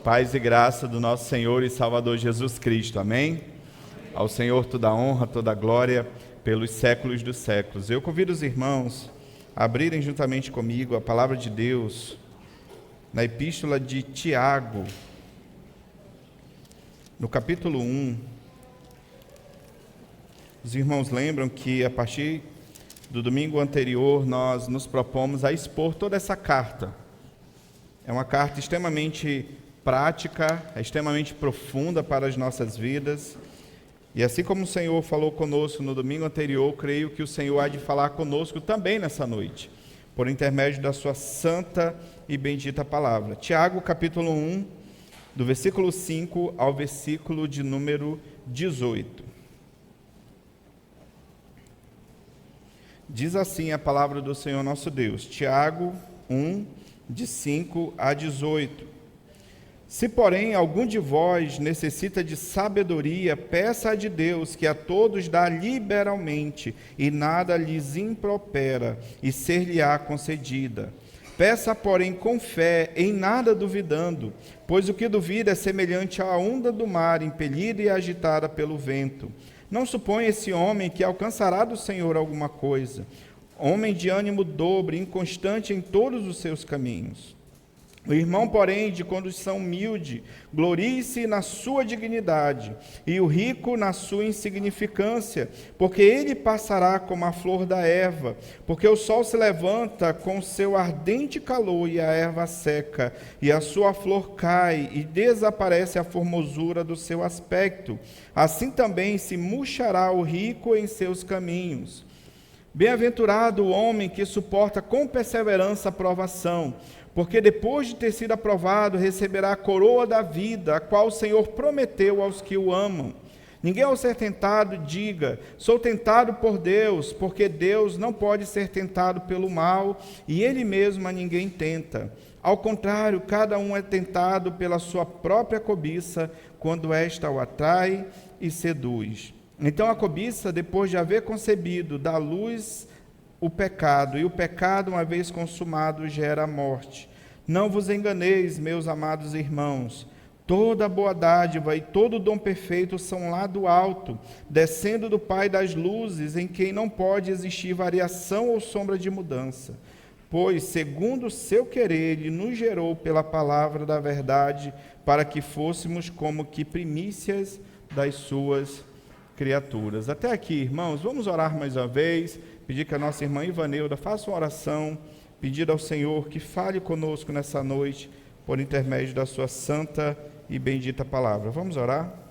Paz e graça do nosso Senhor e Salvador Jesus Cristo. Amém? Ao Senhor toda a honra, toda a glória, pelos séculos dos séculos. Eu convido os irmãos a abrirem juntamente comigo a palavra de Deus na epístola de Tiago, no capítulo 1. Os irmãos lembram que a partir do domingo anterior nós nos propomos a expor toda essa carta. É uma carta extremamente prática, é extremamente profunda para as nossas vidas. E assim como o Senhor falou conosco no domingo anterior, creio que o Senhor há de falar conosco também nessa noite, por intermédio da sua santa e bendita palavra. Tiago, capítulo 1, do versículo 5 ao versículo de número 18. Diz assim a palavra do Senhor nosso Deus. Tiago 1, de 5 a 18. Se, porém, algum de vós necessita de sabedoria, peça-a de Deus, que a todos dá liberalmente, e nada lhes impropera, e ser-lhe-á concedida. Peça, porém, com fé, em nada duvidando, pois o que duvida é semelhante à onda do mar, impelida e agitada pelo vento. Não suponha esse homem que alcançará do Senhor alguma coisa. Homem de ânimo dobre, inconstante em todos os seus caminhos. O irmão, porém, de condição humilde, glorie-se na sua dignidade, e o rico na sua insignificância, porque ele passará como a flor da erva, porque o sol se levanta com seu ardente calor, e a erva seca, e a sua flor cai, e desaparece a formosura do seu aspecto. Assim também se murchará o rico em seus caminhos. Bem-aventurado o homem que suporta com perseverança a provação, porque depois de ter sido aprovado, receberá a coroa da vida, a qual o Senhor prometeu aos que o amam. Ninguém ao ser tentado diga, sou tentado por Deus, porque Deus não pode ser tentado pelo mal, e Ele mesmo a ninguém tenta. Ao contrário, cada um é tentado pela sua própria cobiça, quando esta o atrai e seduz. Então a cobiça, depois de haver concebido, dá luz o pecado, e o pecado, uma vez consumado, gera a morte. Não vos enganeis, meus amados irmãos, toda boa dádiva e todo dom perfeito são lá do alto, descendo do Pai das luzes, em quem não pode existir variação ou sombra de mudança. Pois, segundo o seu querer, Ele nos gerou pela palavra da verdade, para que fôssemos como que primícias das suas criaturas. Até aqui, irmãos, vamos orar mais uma vez, pedir que a nossa irmã Ivaneuda faça uma oração, pedir ao Senhor que fale conosco nessa noite, por intermédio da sua santa e bendita palavra. Vamos orar?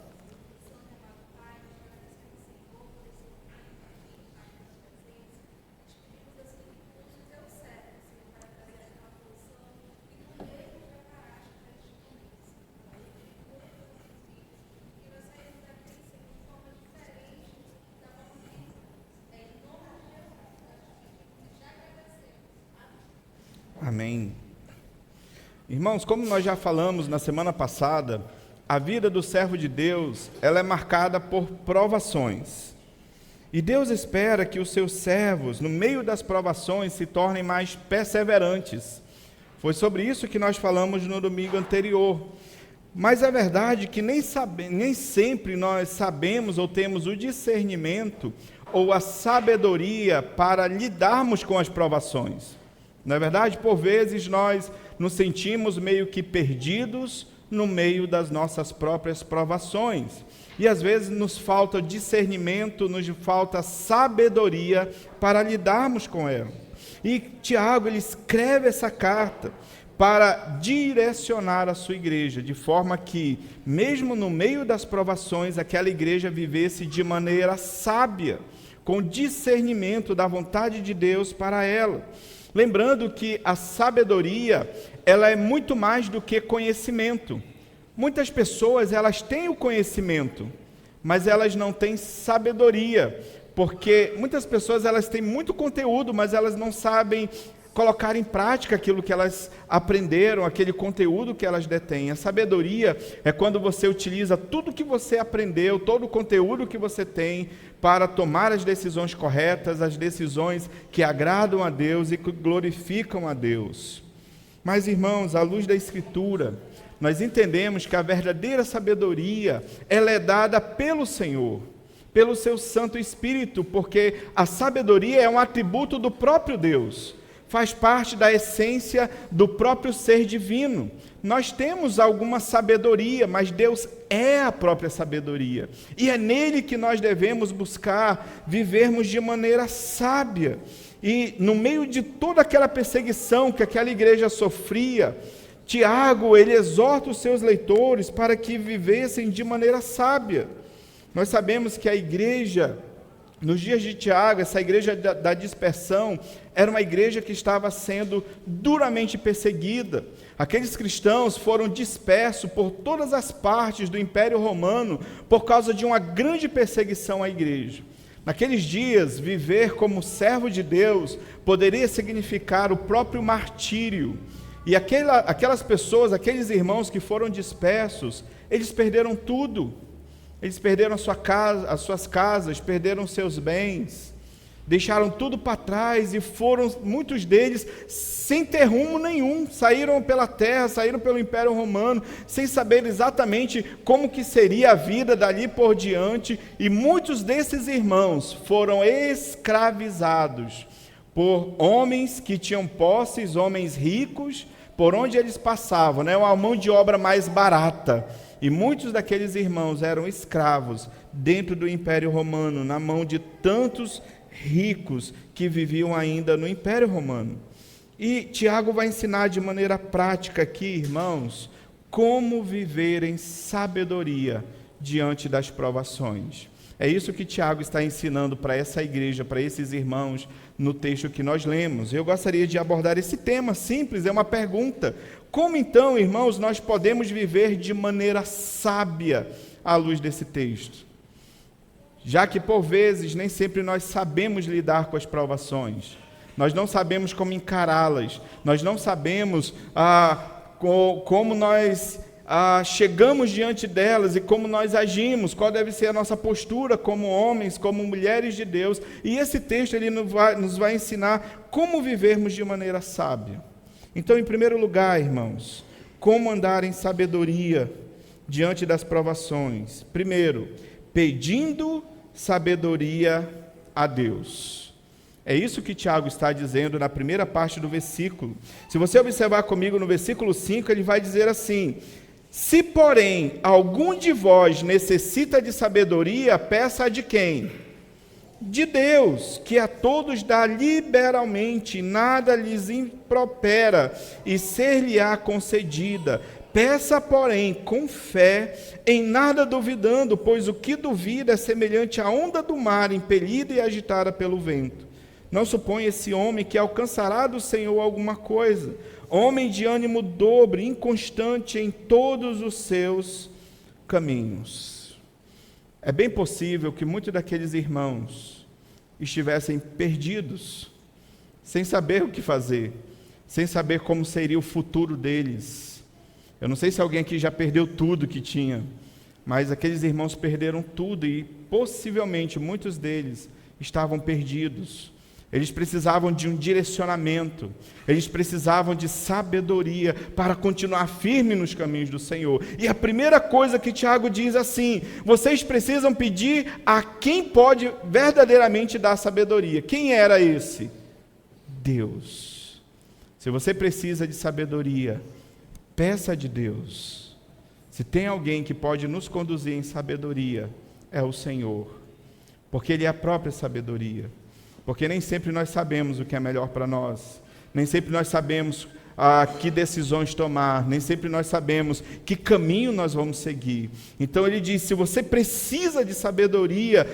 Amém. Irmãos, como nós já falamos na semana passada, a vida do servo de Deus, ela é marcada por provações. E Deus espera que os seus servos, no meio das provações, se tornem mais perseverantes. Foi sobre isso que nós falamos no domingo anterior. Mas é verdade que nem sempre nós sabemos ou temos o discernimento ou a sabedoria para lidarmos com as provações. Não é verdade? Por vezes nós nos sentimos meio que perdidos no meio das nossas próprias provações. E às vezes nos falta discernimento, nos falta sabedoria para lidarmos com ela. E Tiago, ele escreve essa carta para direcionar a sua igreja, de forma que, mesmo no meio das provações, aquela igreja vivesse de maneira sábia, com discernimento da vontade de Deus para ela. Lembrando que a sabedoria, ela é muito mais do que conhecimento. Muitas pessoas, elas têm o conhecimento, mas elas não têm sabedoria, porque muitas pessoas, elas têm muito conteúdo, mas elas não sabem colocar em prática aquilo que elas aprenderam, aquele conteúdo que elas detêm. A sabedoria é quando você utiliza tudo que você aprendeu, todo o conteúdo que você tem, para tomar as decisões corretas, as decisões que agradam a Deus e que glorificam a Deus. Mas, irmãos, à luz da Escritura, nós entendemos que a verdadeira sabedoria, ela é dada pelo Senhor, pelo seu Santo Espírito, porque a sabedoria é um atributo do próprio Deus, faz parte da essência do próprio ser divino. Nós temos alguma sabedoria, mas Deus é a própria sabedoria, e é nele que nós devemos buscar vivermos de maneira sábia. E no meio de toda aquela perseguição que aquela igreja sofria, Tiago, ele exorta os seus leitores para que vivessem de maneira sábia. Nós sabemos que a igreja, nos dias de Tiago, essa igreja da dispersão, era uma igreja que estava sendo duramente perseguida. Aqueles cristãos foram dispersos por todas as partes do Império Romano por causa de uma grande perseguição à igreja. Naqueles dias, viver como servo de Deus poderia significar o próprio martírio. E aquelas pessoas, aqueles irmãos que foram dispersos, eles perderam tudo. Eles perderam as suas casas, perderam seus bens, deixaram tudo para trás e foram, muitos deles, sem ter rumo nenhum. Saíram pela terra, saíram pelo Império Romano, sem saber exatamente como que seria a vida dali por diante. E muitos desses irmãos foram escravizados por homens que tinham posses, homens ricos, por onde eles passavam, né? Uma mão de obra mais barata. E muitos daqueles irmãos eram escravos dentro do Império Romano, na mão de tantos ricos que viviam ainda no Império Romano. E Tiago vai ensinar de maneira prática aqui, irmãos, como viver em sabedoria diante das provações. É isso que Tiago está ensinando para essa igreja, para esses irmãos, no texto que nós lemos. Eu gostaria de abordar esse tema simples, é uma pergunta. Como então, irmãos, nós podemos viver de maneira sábia à luz desse texto? Já que, por vezes, nem sempre nós sabemos lidar com as provações, nós não sabemos como encará-las, nós não sabemos como nós chegamos diante delas e como nós agimos, qual deve ser a nossa postura como homens, como mulheres de Deus. E esse texto ele nos vai ensinar como vivermos de maneira sábia. Então, em primeiro lugar, irmãos, como andar em sabedoria diante das provações? Primeiro, pedindo sabedoria a Deus. É isso que Tiago está dizendo na primeira parte do versículo. Se você observar comigo no versículo 5, ele vai dizer assim: se, porém, algum de vós necessita de sabedoria, peça de quem? De Deus, que a todos dá liberalmente, nada lhes impropera, e ser-lhe-á concedida. Peça, porém, com fé, em nada duvidando, pois o que duvida é semelhante à onda do mar, impelida e agitada pelo vento. Não suponha esse homem que alcançará do Senhor alguma coisa. Homem de ânimo dobre, inconstante em todos os seus caminhos. É bem possível que muitos daqueles irmãos estivessem perdidos, sem saber o que fazer, sem saber como seria o futuro deles. Eu não sei se alguém aqui já perdeu tudo que tinha, mas aqueles irmãos perderam tudo e possivelmente muitos deles estavam perdidos. Eles precisavam de um direcionamento, eles precisavam de sabedoria para continuar firme nos caminhos do Senhor. E a primeira coisa que Tiago diz assim: vocês precisam pedir a quem pode verdadeiramente dar sabedoria. Quem era esse? Deus. Se você precisa de sabedoria, peça de Deus. Se tem alguém que pode nos conduzir em sabedoria, é o Senhor, porque Ele é a própria sabedoria. Porque nem sempre nós sabemos o que é melhor para nós, nem sempre nós sabemos que decisões tomar, nem sempre nós sabemos que caminho nós vamos seguir. Então ele diz: se você precisa de sabedoria,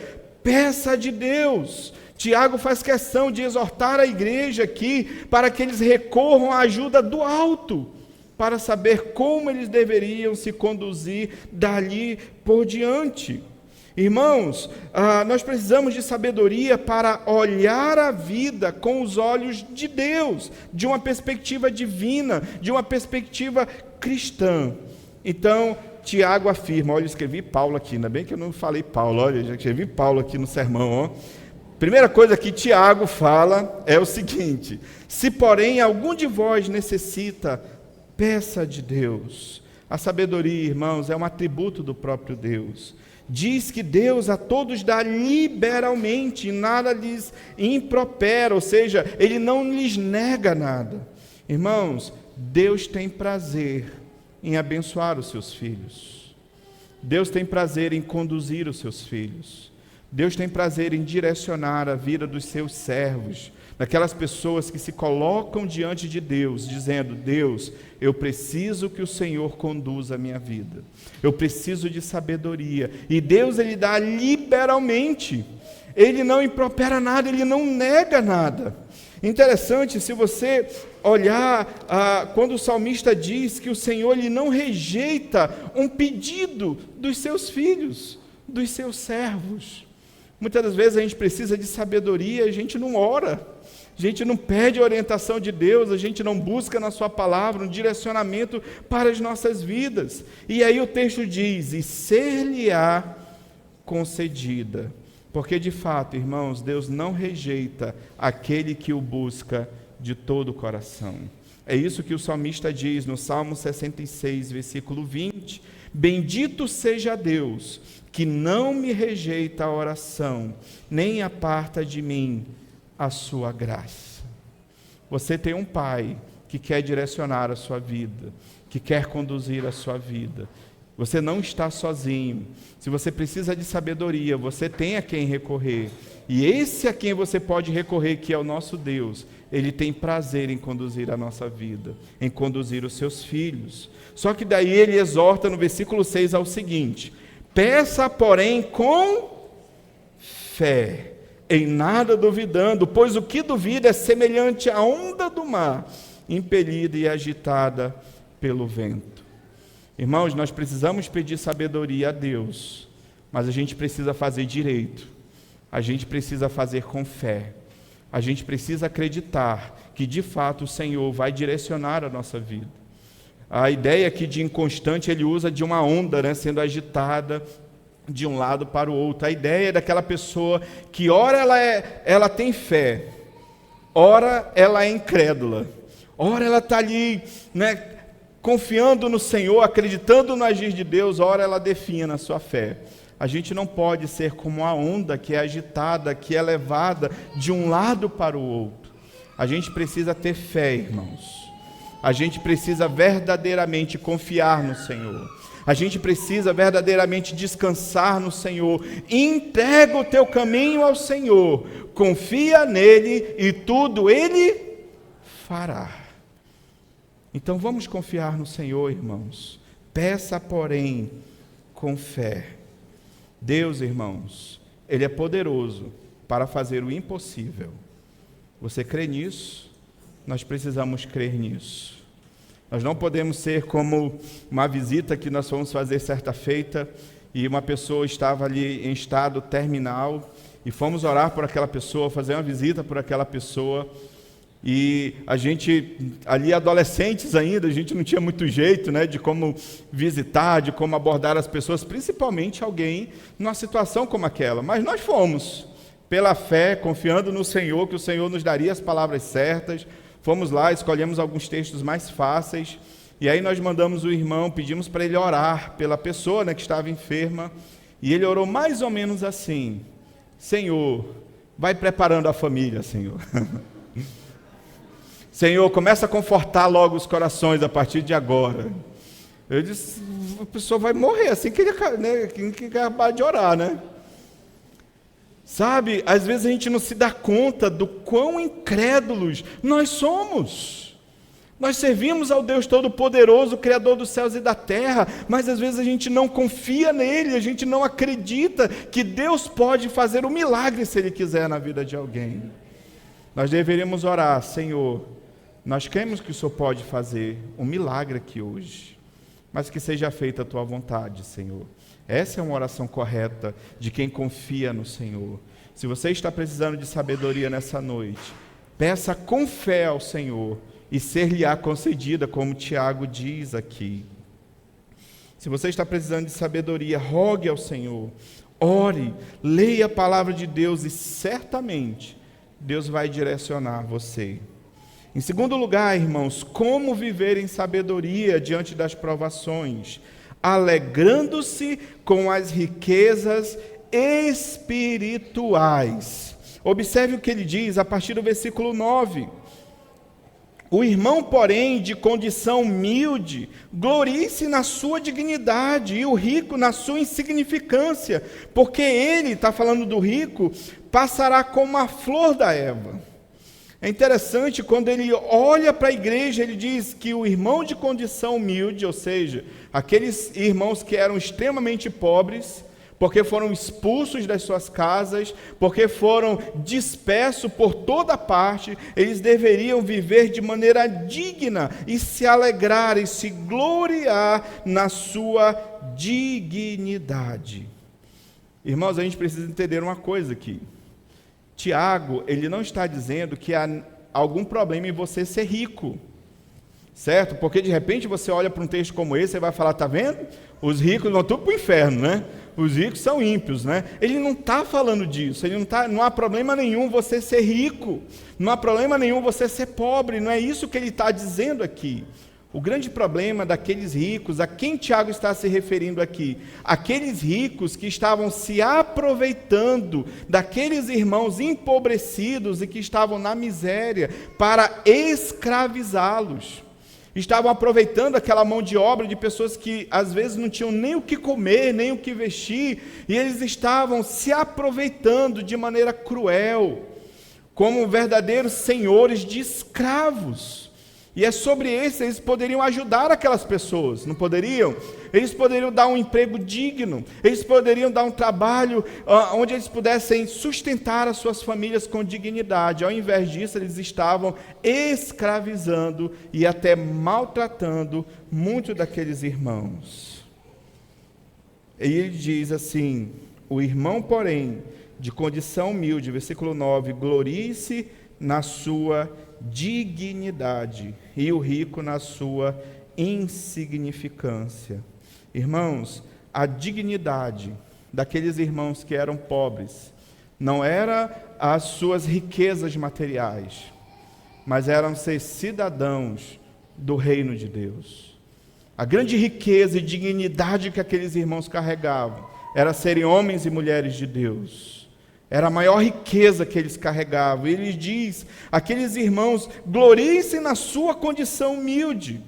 peça de Deus. Tiago faz questão de exortar a igreja aqui para que eles recorram à ajuda do alto, para saber como eles deveriam se conduzir dali por diante. Irmãos, nós precisamos de sabedoria para olhar a vida com os olhos de Deus, de uma perspectiva divina, de uma perspectiva cristã. Então, Tiago afirma, olha, eu escrevi Paulo aqui, ainda bem que eu não falei Paulo, olha, já escrevi Paulo aqui no sermão, ó. Primeira coisa que Tiago fala é o seguinte: se porém algum de vós necessita, peça de Deus. A sabedoria, irmãos, é um atributo do próprio Deus. Diz que Deus a todos dá liberalmente, nada lhes impropera, ou seja, Ele não lhes nega nada. Irmãos, Deus tem prazer em abençoar os seus filhos. Deus tem prazer em conduzir os seus filhos. Deus tem prazer em direcionar a vida dos seus servos, daquelas pessoas que se colocam diante de Deus, dizendo: Deus, eu preciso que o Senhor conduza a minha vida, eu preciso de sabedoria, e Deus, Ele dá liberalmente, Ele não impropera nada, Ele não nega nada. Interessante, se você olhar, quando o salmista diz que o Senhor, Ele não rejeita um pedido dos seus filhos, dos seus servos. Muitas das vezes a gente precisa de sabedoria, a gente não ora, a gente não pede a orientação de Deus, a gente não busca na sua palavra um direcionamento para as nossas vidas. E aí o texto diz: e ser-lhe-á concedida. Porque de fato, irmãos, Deus não rejeita aquele que o busca de todo o coração. É isso que o salmista diz no Salmo 66, versículo 20. Bendito seja Deus, que não me rejeita a oração, nem aparta de mim a sua graça. Você tem um pai que quer direcionar a sua vida, que quer conduzir a sua vida. Você não está sozinho. Se você precisa de sabedoria, você tem a quem recorrer. E esse a quem você pode recorrer, que é o nosso Deus, Ele tem prazer em conduzir a nossa vida, em conduzir os seus filhos. Só que daí Ele exorta no versículo 6 ao seguinte: peça, porém, com fé, em nada duvidando, pois o que duvida é semelhante à onda do mar, impelida e agitada pelo vento. Irmãos, nós precisamos pedir sabedoria a Deus, mas a gente precisa fazer direito, a gente precisa fazer com fé, a gente precisa acreditar que de fato o Senhor vai direcionar a nossa vida. A ideia aqui de inconstante, ele usa de uma onda, né, sendo agitada de um lado para o outro. A ideia é daquela pessoa que ora ela tem fé, ora ela é incrédula, ora ela está ali, né, confiando no Senhor, acreditando no agir de Deus, ora ela defina a sua fé. A gente não pode ser como a onda que é agitada, que é levada de um lado para o outro. A gente precisa ter fé, irmãos. A gente precisa verdadeiramente confiar no Senhor. A gente precisa verdadeiramente descansar no Senhor. Entrega o teu caminho ao Senhor. Confia nele e tudo Ele fará. Então vamos confiar no Senhor, irmãos. Peça, porém, com fé. Deus, irmãos, Ele é poderoso para fazer o impossível. Você crê nisso? Nós precisamos crer nisso. Nós não podemos ser como uma visita que nós fomos fazer certa feita e uma pessoa estava ali em estado terminal e fomos orar por aquela pessoa, fazer uma visita por aquela pessoa. E a gente, ali adolescentes ainda, a gente não tinha muito jeito, né, de como visitar, de como abordar as pessoas, principalmente alguém numa situação como aquela. Mas nós fomos, pela fé, confiando no Senhor, que o Senhor nos daria as palavras certas. Fomos lá, escolhemos alguns textos mais fáceis, e aí nós mandamos o irmão, pedimos para ele orar pela pessoa, né, que estava enferma, e ele orou mais ou menos assim: Senhor, vai preparando a família, Senhor. Senhor, começa a confortar logo os corações a partir de agora. Eu disse: a pessoa vai morrer assim que ele acabar de orar, né? Sabe, às vezes a gente não se dá conta do quão incrédulos nós somos. Nós servimos ao Deus Todo-Poderoso, Criador dos céus e da terra, mas às vezes a gente não confia nele, a gente não acredita que Deus pode fazer um milagre se Ele quiser na vida de alguém. Nós deveríamos orar: Senhor, nós cremos que o Senhor pode fazer um milagre aqui hoje, mas que seja feita a Tua vontade, Senhor. Essa é uma oração correta de quem confia no Senhor. Se você está precisando de sabedoria nessa noite, peça com fé ao Senhor e ser-lhe-á concedida, como Tiago diz aqui. Se você está precisando de sabedoria, rogue ao Senhor, ore, leia a palavra de Deus e certamente Deus vai direcionar você. Em segundo lugar, irmãos, como viver em sabedoria diante das provações? Alegrando-se com as riquezas espirituais. Observe o que ele diz a partir do versículo 9. O irmão, porém, de condição humilde, glorie-se na sua dignidade, e o rico na sua insignificância, porque ele, está falando do rico, passará como a flor da erva. É interessante, quando ele olha para a igreja, ele diz que o irmão de condição humilde, ou seja, aqueles irmãos que eram extremamente pobres, porque foram expulsos das suas casas, porque foram dispersos por toda parte, eles deveriam viver de maneira digna e se alegrar e se gloriar na sua dignidade. Irmãos, a gente precisa entender uma coisa aqui. Tiago, ele não está dizendo que há algum problema em você ser rico, certo? Porque de repente você olha para um texto como esse e vai falar, está vendo? Os ricos vão tudo para o inferno, né? Os ricos são ímpios, né? Ele não está falando disso, não há problema nenhum você ser rico, não há problema nenhum você ser pobre, não é isso que ele está dizendo aqui. O grande problema daqueles ricos, a quem Tiago está se referindo aqui? Aqueles ricos que estavam se aproveitando daqueles irmãos empobrecidos e que estavam na miséria para escravizá-los. Estavam aproveitando aquela mão de obra de pessoas que às vezes não tinham nem o que comer, nem o que vestir, e eles estavam se aproveitando de maneira cruel, como verdadeiros senhores de escravos. E é sobre isso, eles poderiam ajudar aquelas pessoas, não poderiam? Eles poderiam dar um emprego digno, eles poderiam dar um trabalho onde eles pudessem sustentar as suas famílias com dignidade. Ao invés disso, eles estavam escravizando e até maltratando muitos daqueles irmãos. E ele diz assim, o irmão, porém, de condição humilde, versículo 9, glorie-se na sua dignidade, e o rico na sua insignificância. Irmãos, a dignidade daqueles irmãos que eram pobres não era as suas riquezas materiais, mas eram ser cidadãos do reino de Deus. A grande riqueza e dignidade que aqueles irmãos carregavam era serem homens e mulheres de Deus. Era a maior riqueza que eles carregavam. Ele diz, aqueles irmãos, gloriem-se na sua condição humilde.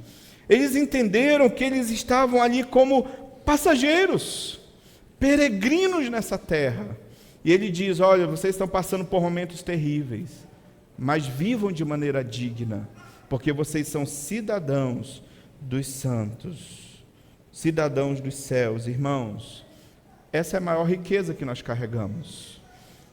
Eles entenderam que eles estavam ali como passageiros, peregrinos nessa terra. E ele diz, olha, vocês estão passando por momentos terríveis, mas vivam de maneira digna, porque vocês são cidadãos dos santos, cidadãos dos céus. Irmãos, essa é a maior riqueza que nós carregamos.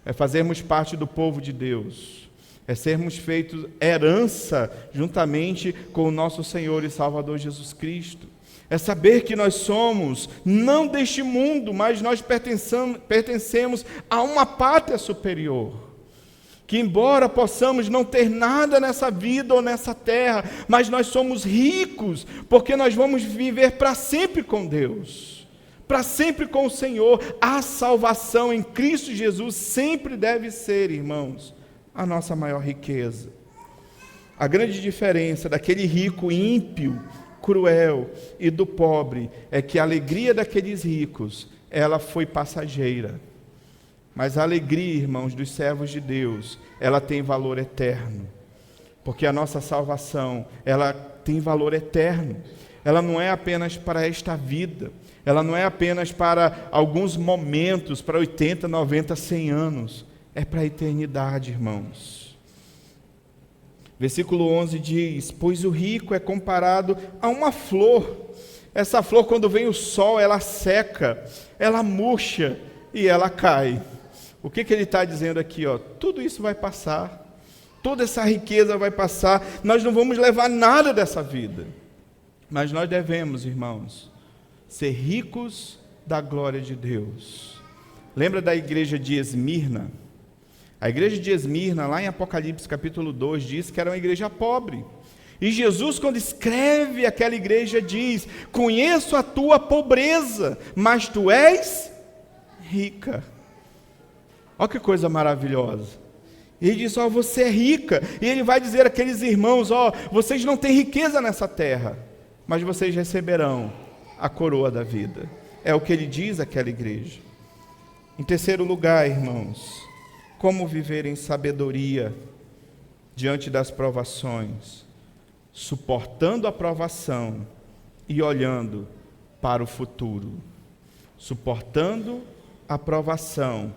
É fazermos parte do povo de Deus, é sermos feitos herança juntamente com o nosso Senhor e Salvador Jesus Cristo, é saber que nós somos não deste mundo, mas nós pertencemos a uma pátria superior, que embora possamos não ter nada nessa vida ou nessa terra, mas nós somos ricos, porque nós vamos viver para sempre com Deus, para sempre com o Senhor. A salvação em Cristo Jesus sempre deve ser, irmãos, a nossa maior riqueza. A grande diferença daquele rico ímpio, cruel e do pobre é que a alegria daqueles ricos, ela foi passageira. Mas a alegria, irmãos, dos servos de Deus, ela tem valor eterno. Porque a nossa salvação, ela tem valor eterno. Ela não é apenas para esta vida. Ela não é apenas para alguns momentos, para 80, 90, 100 anos. É para a eternidade, irmãos. Versículo 11 diz, pois o rico é comparado a uma flor. Essa flor, quando vem o sol, ela seca, ela murcha e ela cai. O que ele está dizendo aqui? Tudo isso vai passar. Toda essa riqueza vai passar. Nós não vamos levar nada dessa vida. Mas nós devemos, irmãos, ser ricos da glória de Deus. Lembra da igreja de Esmirna? A igreja de Esmirna, lá em Apocalipse capítulo 2, diz que era uma igreja pobre. E Jesus, quando escreve aquela igreja, diz, conheço a tua pobreza, mas tu és rica. Olha que coisa maravilhosa. E ele diz, você é rica. E ele vai dizer àqueles irmãos, vocês não têm riqueza nessa terra, mas vocês receberão a coroa da vida. É o que ele diz àquela igreja. Em terceiro lugar, irmãos, como viver em sabedoria diante das provações, suportando a provação e olhando para o futuro. Suportando a provação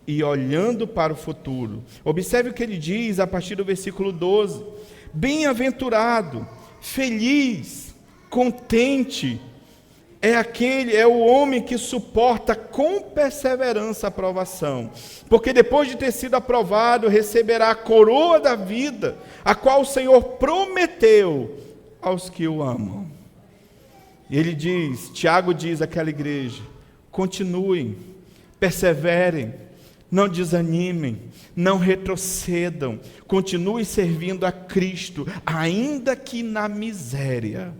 e olhando para o futuro. Observe o que ele diz a partir do versículo 12. Bem-aventurado, feliz, contente, é o homem que suporta com perseverança a provação, porque depois de ter sido aprovado, receberá a coroa da vida, a qual o Senhor prometeu aos que o amam. E ele diz, Tiago diz àquela igreja, continuem, perseverem, não desanimem, não retrocedam, continuem servindo a Cristo, ainda que na miséria.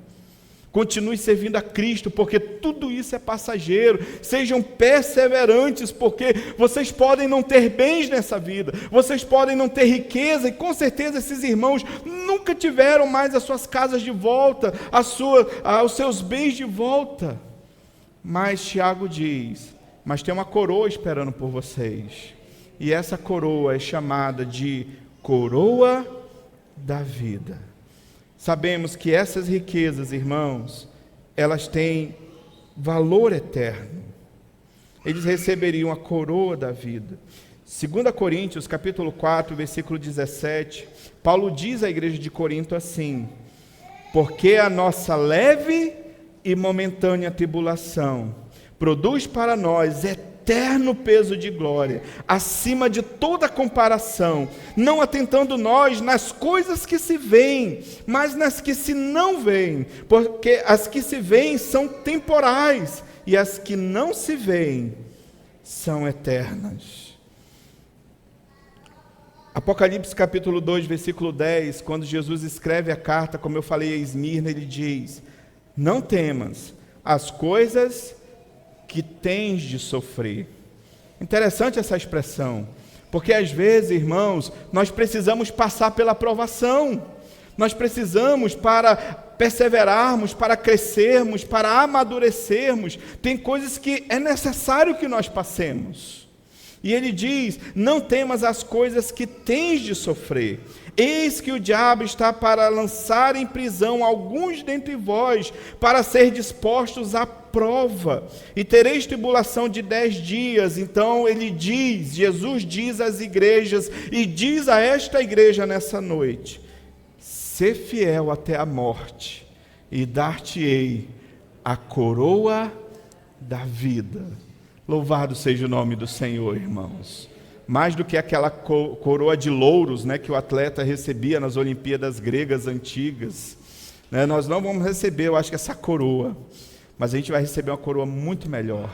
Continue servindo a Cristo, porque tudo isso é passageiro. Sejam perseverantes, porque vocês podem não ter bens nessa vida, vocês podem não ter riqueza, e com certeza esses irmãos nunca tiveram mais as suas casas de volta, os seus bens de volta. Mas Tiago diz, mas tem uma coroa esperando por vocês, e essa coroa é chamada de coroa da vida. Sabemos que essas riquezas, irmãos, elas têm valor eterno. Eles receberiam a coroa da vida. 2 Coríntios, capítulo 4, versículo 17, Paulo diz à igreja de Corinto assim, porque a nossa leve e momentânea tribulação produz para nós eterno peso de glória, acima de toda comparação, não atentando nós nas coisas que se veem, mas nas que se não veem, porque as que se veem são temporais, e as que não se veem são eternas. Apocalipse capítulo 2, versículo 10, quando Jesus escreve a carta, como eu falei a Esmirna, ele diz, não temas as coisas que tens de sofrer. Interessante essa expressão, porque às vezes, irmãos, nós precisamos passar pela provação, nós precisamos, para perseverarmos, para crescermos, para amadurecermos, tem coisas que é necessário que nós passemos. E ele diz, não temas as coisas que tens de sofrer. Eis que o diabo está para lançar em prisão alguns dentre vós, para ser dispostos à prova, e tereis tribulação de 10 dias. Então ele diz, Jesus diz às igrejas, e diz a esta igreja nessa noite, sê fiel até a morte, e dar-te-ei a coroa da vida. Louvado seja o nome do Senhor, irmãos. Mais do que aquela coroa de louros, né, que o atleta recebia nas Olimpíadas gregas antigas, né, nós não vamos receber, eu acho que essa coroa, mas a gente vai receber uma coroa muito melhor.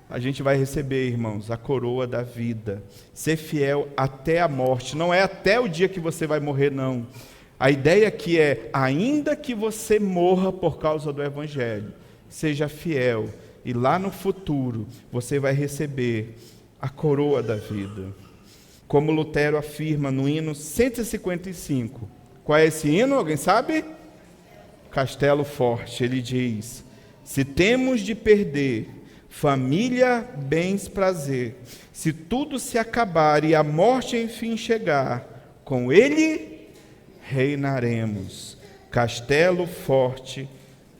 A gente vai receber, irmãos, a coroa da vida. Ser fiel até a morte. Não é até o dia que você vai morrer, não. A ideia aqui é, ainda que você morra por causa do Evangelho, seja fiel. E lá no futuro, você vai receber a coroa da vida. Como Lutero afirma no hino 155. Qual é esse hino? Alguém sabe? Castelo Forte. Ele diz, se temos de perder família, bens, prazer, se tudo se acabar e a morte enfim chegar, com ele reinaremos. Castelo forte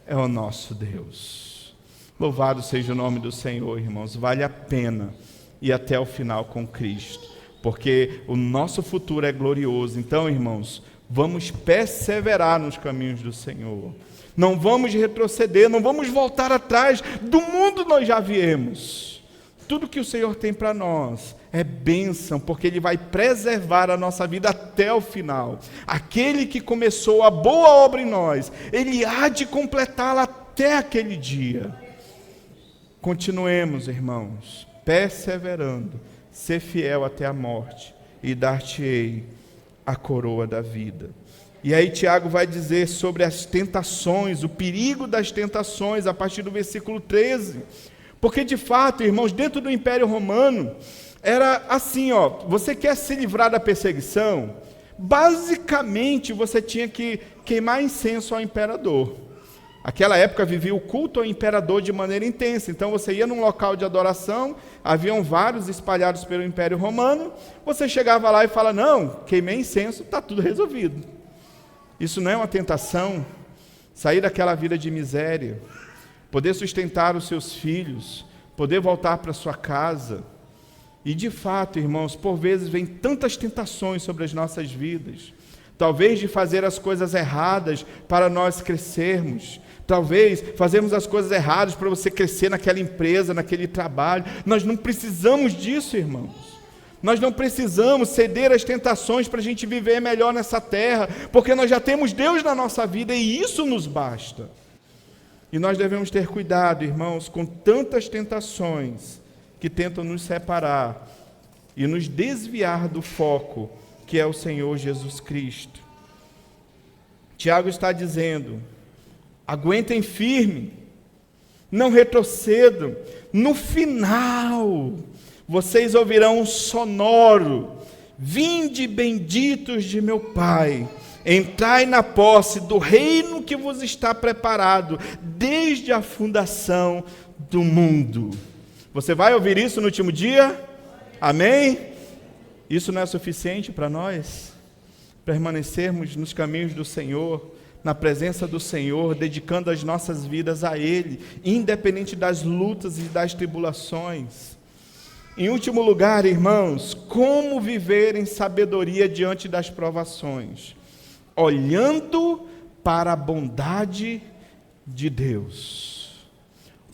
é o nosso Deus. Louvado seja o nome do Senhor, irmãos. Vale a pena ir até o final com Cristo, porque o nosso futuro é glorioso. Então, irmãos, vamos perseverar nos caminhos do Senhor. Não vamos retroceder, não vamos voltar atrás. Do mundo nós já viemos. Tudo que o Senhor tem para nós é bênção, porque Ele vai preservar a nossa vida até o final. Aquele que começou a boa obra em nós, Ele há de completá-la até aquele dia. Continuemos, irmãos, perseverando, ser fiel até a morte, e dar-te-ei a coroa da vida. E aí Tiago vai dizer sobre as tentações, o perigo das tentações, a partir do versículo 13. Porque de fato, irmãos, dentro do Império Romano, era assim, ó, você quer se livrar da perseguição? Basicamente, você tinha que queimar incenso ao imperador. Aquela época vivia o culto ao imperador de maneira intensa. Então você ia num local de adoração, haviam vários espalhados pelo Império Romano, você chegava lá e fala, não, queimei incenso, está tudo resolvido. Isso não é uma tentação? Sair daquela vida de miséria, poder sustentar os seus filhos, poder voltar para sua casa. E de fato, irmãos, por vezes vem tantas tentações sobre as nossas vidas, talvez de fazer as coisas erradas para nós crescermos, talvez fazemos as coisas erradas para você crescer naquela empresa, naquele trabalho. Nós não precisamos disso, irmãos. Nós não precisamos ceder às tentações para a gente viver melhor nessa terra, porque nós já temos Deus na nossa vida e isso nos basta. E nós devemos ter cuidado, irmãos, com tantas tentações que tentam nos separar e nos desviar do foco que é o Senhor Jesus Cristo. Tiago está dizendo, aguentem firme, não retrocedam, no final vocês ouvirão um sonoro, vinde benditos de meu Pai, entrai na posse do reino que vos está preparado desde a fundação do mundo. Você vai ouvir isso no último dia? Amém? Isso não é suficiente para nós? Permanecermos nos caminhos do Senhor, na presença do Senhor, dedicando as nossas vidas a Ele, independente das lutas e das tribulações. Em último lugar, irmãos, como viver em sabedoria diante das provações? Olhando para a bondade de Deus.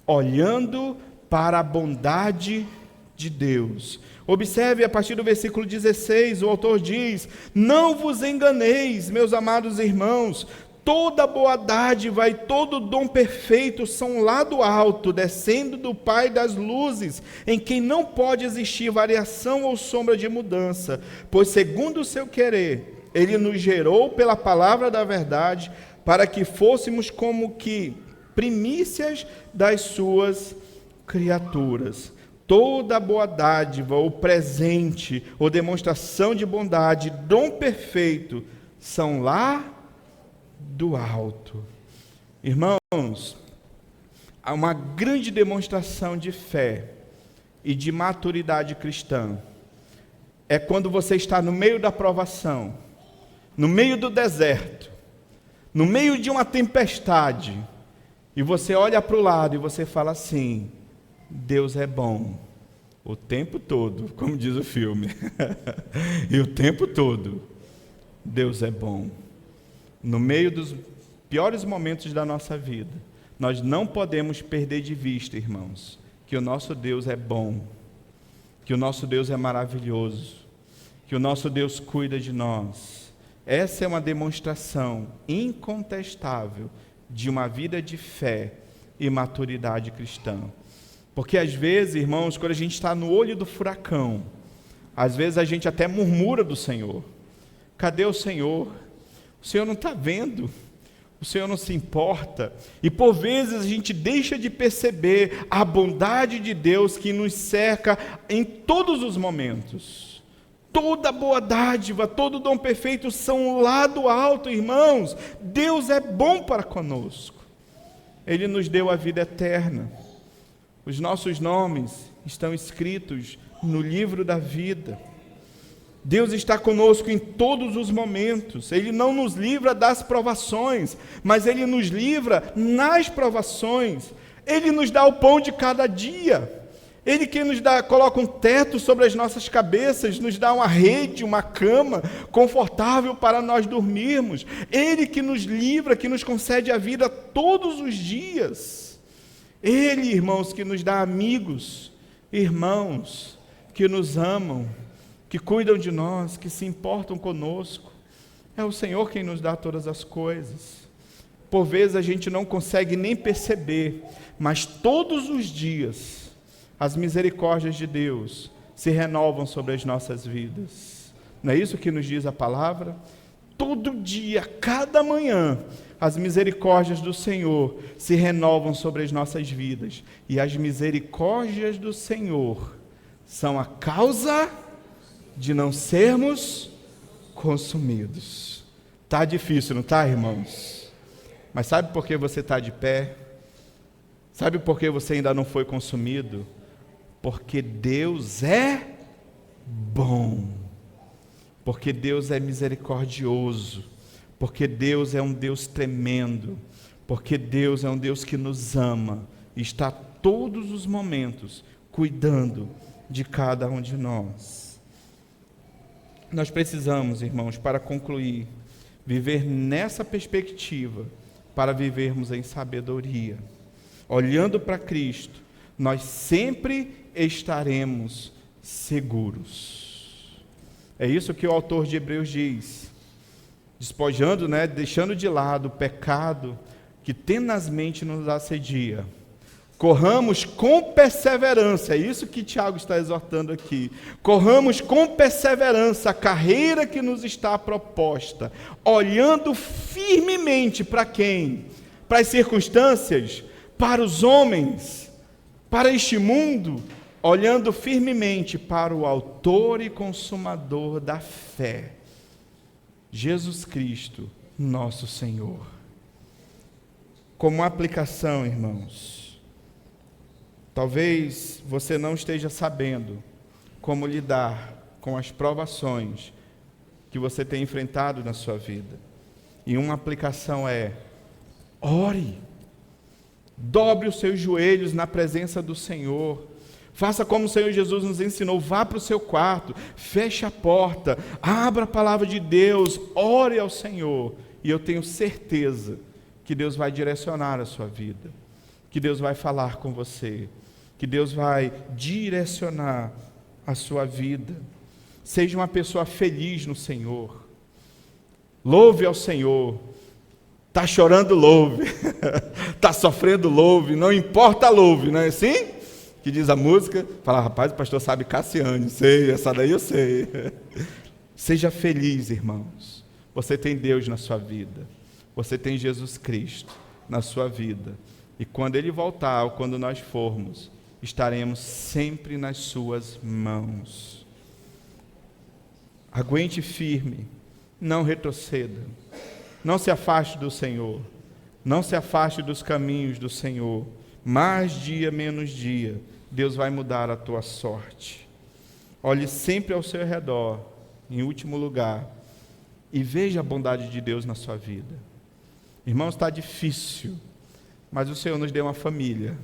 Olhando para a bondade de Deus. Observe a partir do versículo 16, o autor diz, não vos enganeis, meus amados irmãos, toda boa dádiva e todo dom perfeito são lá do alto, descendo do Pai das luzes, em quem não pode existir variação ou sombra de mudança, pois segundo o seu querer, Ele nos gerou pela palavra da verdade, para que fôssemos como que primícias das suas criaturas. Toda boa dádiva, ou presente, ou demonstração de bondade, dom perfeito, são lá do alto. Irmãos, há uma grande demonstração de fé e de maturidade cristã. É quando você está no meio da provação, no meio do deserto, no meio de uma tempestade, e você olha para o lado e você fala assim, Deus é bom o tempo todo, como diz o filme. E o tempo todo, Deus é bom. No meio dos piores momentos da nossa vida, nós não podemos perder de vista, irmãos, que o nosso Deus é bom, que o nosso Deus é maravilhoso, que o nosso Deus cuida de nós. Essa é uma demonstração incontestável de uma vida de fé e maturidade cristã. Porque às vezes, irmãos, quando a gente está no olho do furacão, às vezes a gente até murmura do Senhor. Cadê o Senhor? O Senhor não está vendo, o Senhor não se importa. E por vezes a gente deixa de perceber a bondade de Deus que nos cerca em todos os momentos. Toda boa dádiva, todo dom perfeito são lá do alto, irmãos. Deus é bom para conosco. Ele nos deu a vida eterna. Os nossos nomes estão escritos no livro da vida. Deus está conosco em todos os momentos. Ele não nos livra das provações, mas Ele nos livra nas provações. Ele nos dá o pão de cada dia. Ele que nos dá, coloca um teto sobre as nossas cabeças, nos dá uma rede, uma cama confortável para nós dormirmos. Ele que nos livra, que nos concede a vida todos os dias. Ele, irmãos, que nos dá amigos, irmãos, que nos amam, que cuidam de nós, que se importam conosco. É o Senhor quem nos dá todas as coisas. Por vezes a gente não consegue nem perceber, mas todos os dias as misericórdias de Deus se renovam sobre as nossas vidas. Não é isso que nos diz a palavra? Todo dia, cada manhã, as misericórdias do Senhor se renovam sobre as nossas vidas. E as misericórdias do Senhor são a causa de não sermos consumidos. Está difícil, não está, irmãos? Mas sabe por que você está de pé? Sabe por que você ainda não foi consumido? Porque Deus é bom. Porque Deus é misericordioso. Porque Deus é um Deus tremendo. Porque Deus é um Deus que nos ama. E está todos os momentos cuidando de cada um de nós. Nós precisamos, irmãos, para concluir, viver nessa perspectiva, para vivermos em sabedoria. Olhando para Cristo, nós sempre estaremos seguros. É isso que o autor de Hebreus diz. Despojando, deixando de lado o pecado que tenazmente nos assedia. Corramos com perseverança, é isso que Tiago está exortando aqui. Corramos com perseverança a carreira que nos está proposta, olhando firmemente para quem? Para as circunstâncias, para os homens, para este mundo, olhando firmemente para o autor e consumador da fé, Jesus Cristo, nosso Senhor. Como aplicação, irmãos, talvez você não esteja sabendo como lidar com as provações que você tem enfrentado na sua vida. E uma aplicação é: ore, dobre os seus joelhos na presença do Senhor. Faça como o Senhor Jesus nos ensinou, vá para o seu quarto, feche a porta, abra a palavra de Deus, ore ao Senhor. E eu tenho certeza que Deus vai direcionar a sua vida, que Deus vai falar com você, que Deus vai direcionar a sua vida. Seja uma pessoa feliz no Senhor. Louve ao Senhor. Está chorando, louve. Está sofrendo, louve. Não importa, louve, não é assim? Que diz a música. Fala, rapaz, o pastor sabe Cassiane. Sei, essa daí eu sei. Seja feliz, irmãos. Você tem Deus na sua vida. Você tem Jesus Cristo na sua vida. E quando Ele voltar, ou quando nós formos, estaremos sempre nas suas mãos. Aguente firme, não retroceda, não se afaste do Senhor, não se afaste dos caminhos do Senhor. Mais dia, menos dia, Deus vai mudar a tua sorte. Olhe sempre ao seu redor, em último lugar, e veja a bondade de Deus na sua vida. Irmãos, está difícil, mas o Senhor nos deu uma família.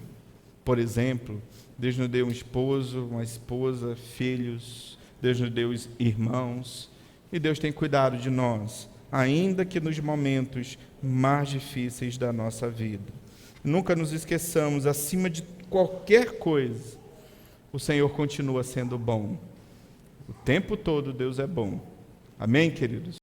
Por exemplo, Deus nos deu um esposo, uma esposa, filhos, Deus nos deu irmãos, e Deus tem cuidado de nós, ainda que nos momentos mais difíceis da nossa vida. Nunca nos esqueçamos, acima de qualquer coisa, o Senhor continua sendo bom. O tempo todo Deus é bom. Amém, queridos?